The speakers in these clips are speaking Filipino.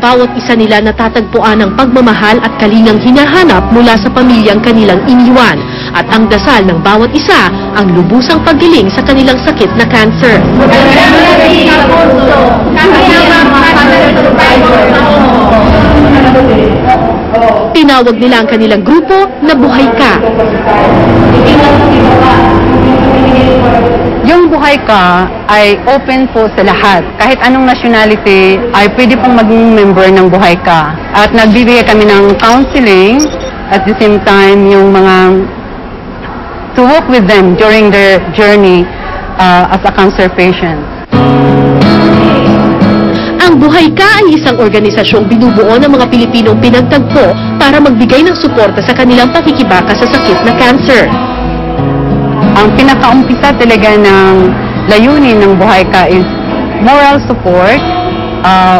bawat isa nila natatagpuan ng pagmamahal at kalingang hinahanap mula sa pamilyang kanilang iniwan. At ang dasal ng bawat isa, ang lubusang paggaling sa kanilang sakit na cancer. Tinawag nila ang kanilang grupo na Buhay Ka. Yung Buhay Ka ay open po sa lahat. Kahit anong nationality ay pwede pong maging member ng Buhay Ka. At nagbibigay kami ng counseling at the same time yung mga to work with them during their journey as a cancer patient. Ang Buhay Ka ay isang organisasyong binubuo ng mga Pilipinong pinagtagpo para magbigay ng suporta sa kanilang pakikibaka sa sakit na cancer. Ang pinakaumpisa talaga ng layunin ng Buhay Ka is moral support,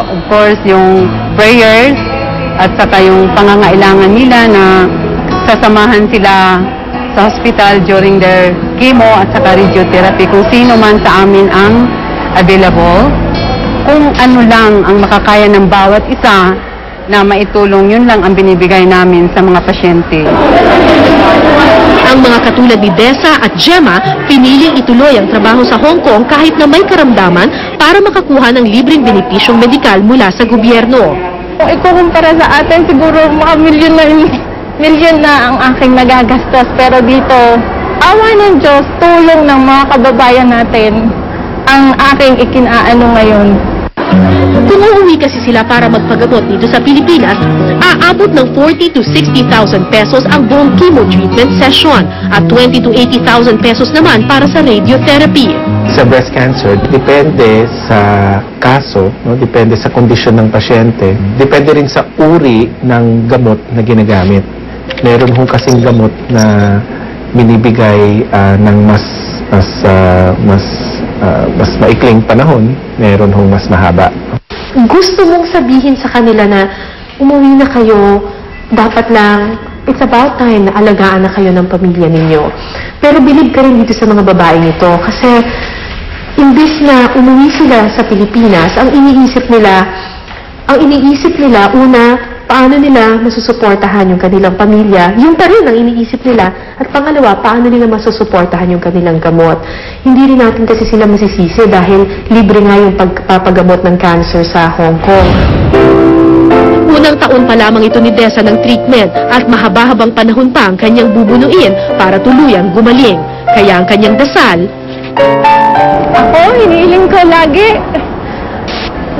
of course yung prayers, at saka yung pangangailangan nila na sasamahan sila sa hospital during their chemo at saka radiotherapy kung sino man sa amin ang available. Kung ano lang ang makakaya ng bawat isa na maitulong, yun lang ang binibigay namin sa mga pasyente. Ang mga katulad ni Dessa at Gemma, piniling ituloy ang trabaho sa Hong Kong kahit na may karamdaman para makakuha ng libreng benepisyong medikal mula sa gobyerno. Kung ikukumpara sa atin, siguro mga milyon na ang aking nagagastos. Pero dito, awa ng Diyos, tulong ng mga kababayan natin ang aking ikinaano ngayon. Kung uuwi kasi sila para magpagamot dito sa Pilipinas, aabot ng 40,000 to 60,000 pesos ang buong chemo treatment session at 20,000 to 80,000 pesos naman para sa radiotherapy. Sa breast cancer, depende sa kaso, no? Depende sa kondisyon ng pasyente, depende rin sa uri ng gamot na ginagamit. Meron hong kasing gamot na binibigay ng mas maikling panahon, meron hong mas mahaba. Gusto mong sabihin sa kanila na umuwi na kayo, dapat lang, it's about time na alagaan na kayo ng pamilya ninyo. Pero bilib ka rin dito sa mga babaeng ito kasi imbis na umuwi sila sa Pilipinas, ang iniisip nila, una, paano nila masusuportahan yung kanilang pamilya, yung pa rin ang iniisip nila, at pangalawa, paano nila masusuportahan yung kanilang gamot. Hindi rin natin kasi sila masisisi dahil libre nga yung pagpapagamot ng cancer sa Hong Kong. Unang taon pa lamang ito ni Dessa ng treatment at mahaba-habang panahon pa ang kanyang bubunuin para tuluyang gumaling. Kaya ang kanyang dasal, Ako, hinihiling ko lagi.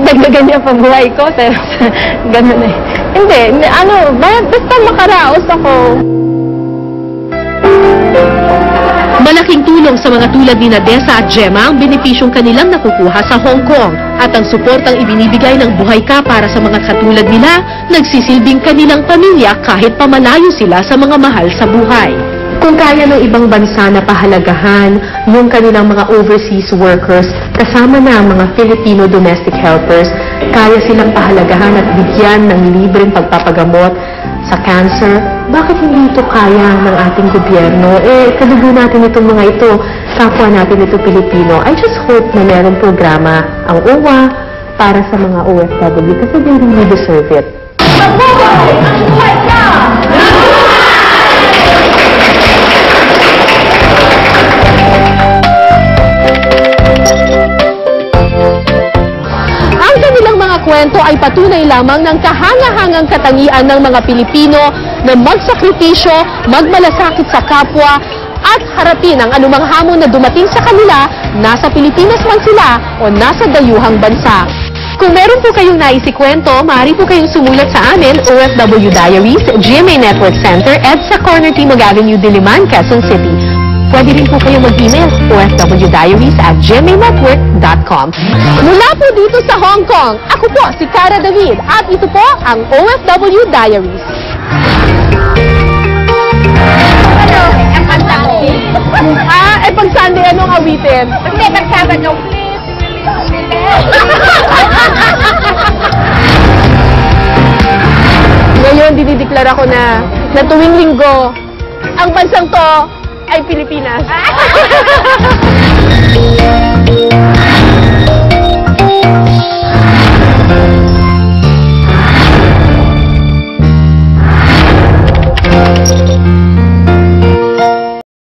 Dagdagan niya pa buhay ko. Ganun eh. Hindi, basta makaraos ako. malaking tulong sa mga tulad ni Dessa at Gemma ang benepisyong kanilang nakukuha sa Hong Kong at ang suportang ibinibigay ng Buhay Ka para sa mga katulad nila, nagsisilbing kanilang pamilya kahit pamalayo sila sa mga mahal sa buhay. Kung kaya ng ibang bansa na pahalagahan yung kanilang mga overseas workers, kasama na ang mga Filipino domestic helpers, kaya silang pahalagahan at bigyan ng libreng pagpapagamot sa cancer, bakit hindi ito kaya ng ating gobyerno? Kadugo natin itong mga ito, kapwa natin ito Pilipino. I just hope na merong programa ang OWA para sa mga OFW kasi they really deserve it. Mabuhay! Ang buhay ka! Kwento ay patunay lamang ng kahangahangang katangian ng mga Pilipino na magsakripisyo, magmalasakit sa kapwa at harapin ang anumang hamon na dumating sa kanila, nasa Pilipinas man sila o nasa dayuhang bansa. Kung meron po kayong naisikwento, maaari po kayong sumulat sa amin, OFW Diaries, GMA Network Center, EDSA Corner Timog Avenue, Diliman, Quezon City. Pwede rin po kayong mag-email ofwdiaries@gmanetwork.com. Mula po dito sa Hong Kong, ako po si Cara David at ito po ang OFW Diaries. Ano? Ang pagsabi? Pag Sunday, anong awitin? Hindi, pagsabado. Ngayon, dinideklara ko na tuwing linggo, ang bansang to ay Pilipinas.